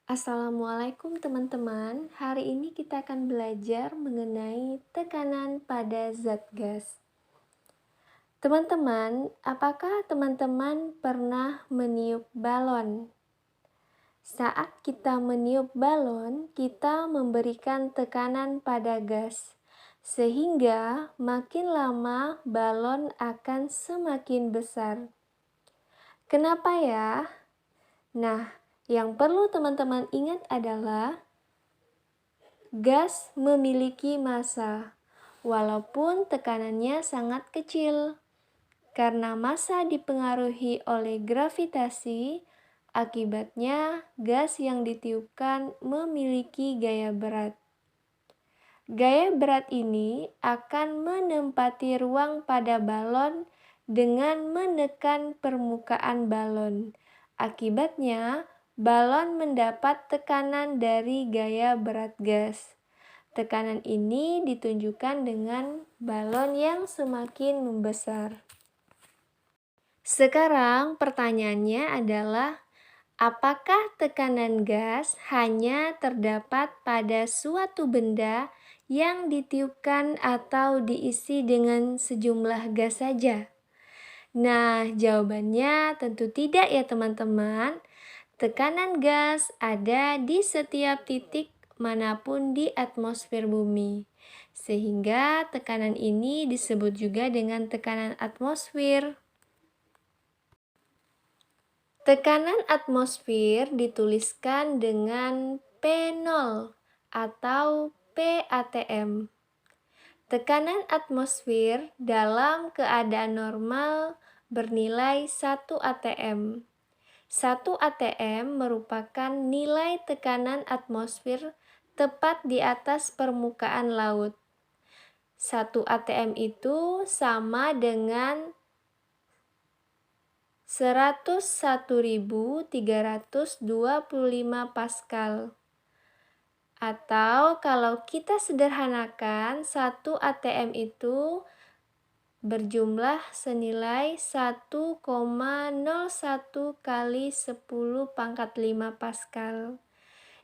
Assalamualaikum teman-teman. Hari ini kita akan belajar mengenai tekanan pada zat gas. Teman-teman, apakah teman-teman pernah meniup balon? Saat kita meniup balon, kita memberikan tekanan pada gas, sehingga makin lama balon akan semakin besar. Kenapa ya? Nah, yang perlu teman-teman ingat adalah gas memiliki massa, walaupun tekanannya sangat kecil. Karena massa dipengaruhi oleh gravitasi, akibatnya gas yang ditiupkan memiliki gaya berat. Gaya berat ini akan menempati ruang pada balon dengan menekan permukaan balon. Akibatnya, balon mendapat tekanan dari gaya berat gas. Tekanan ini ditunjukkan dengan balon yang semakin membesar. Sekarang pertanyaannya adalah, apakah tekanan gas hanya terdapat pada suatu benda yang ditiupkan atau diisi dengan sejumlah gas saja? Nah, jawabannya tentu tidak ya teman-teman. Tekanan gas ada di setiap titik manapun di atmosfer bumi. Sehingga tekanan ini disebut juga dengan tekanan atmosfer. Tekanan atmosfer dituliskan dengan P0 atau PATM. Tekanan atmosfer dalam keadaan normal bernilai 1 atm. 1 atm merupakan nilai tekanan atmosfer tepat di atas permukaan laut. 1 atm itu sama dengan 101.325 Pascal. Atau kalau kita sederhanakan, 1 atm itu berjumlah senilai 1,01 kali 10⁵ Pascal.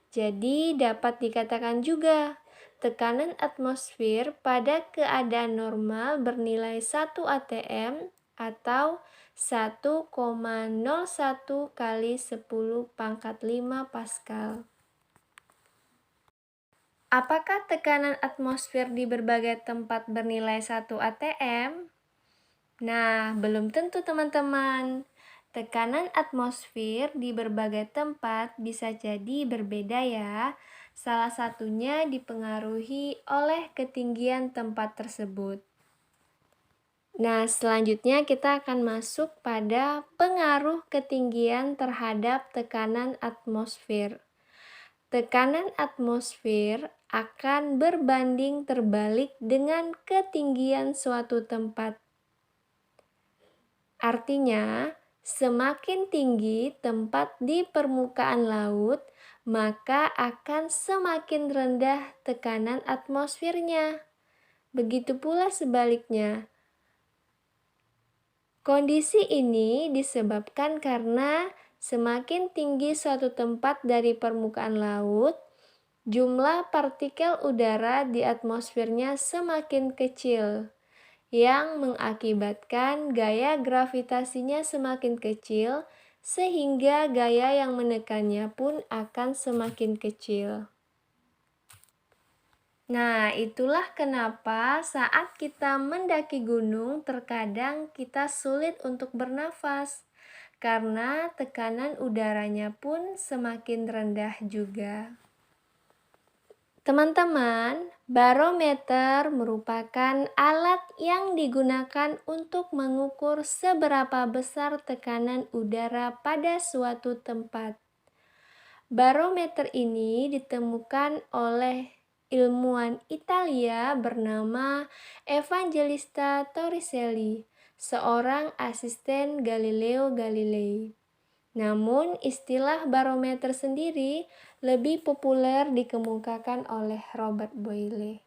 Jadi dapat dikatakan juga tekanan atmosfer pada keadaan normal bernilai 1 atm atau 1,01 kali 10⁵ Pascal. Apakah tekanan atmosfer di berbagai tempat bernilai 1 atm? Nah, belum tentu teman-teman. Tekanan atmosfer di berbagai tempat bisa jadi berbeda ya. Salah satunya dipengaruhi oleh ketinggian tempat tersebut. Nah, selanjutnya kita akan masuk pada pengaruh ketinggian terhadap tekanan atmosfer. Tekanan atmosfer akan berbanding terbalik dengan ketinggian suatu tempat. Artinya, semakin tinggi tempat di permukaan laut, maka akan semakin rendah tekanan atmosfernya. Begitu pula sebaliknya. Kondisi ini disebabkan karena semakin tinggi suatu tempat dari permukaan laut, jumlah partikel udara di atmosfernya semakin kecil, yang mengakibatkan gaya gravitasinya semakin kecil, sehingga gaya yang menekannya pun akan semakin kecil. Nah, itulah kenapa saat kita mendaki gunung terkadang kita sulit untuk bernafas, karena tekanan udaranya pun semakin rendah juga. Teman-teman, barometer merupakan alat yang digunakan untuk mengukur seberapa besar tekanan udara pada suatu tempat. Barometer ini ditemukan oleh ilmuwan Italia bernama Evangelista Torricelli, seorang asisten Galileo Galilei. Namun, istilah barometer sendiri lebih populer dikemukakan oleh Robert Boyle.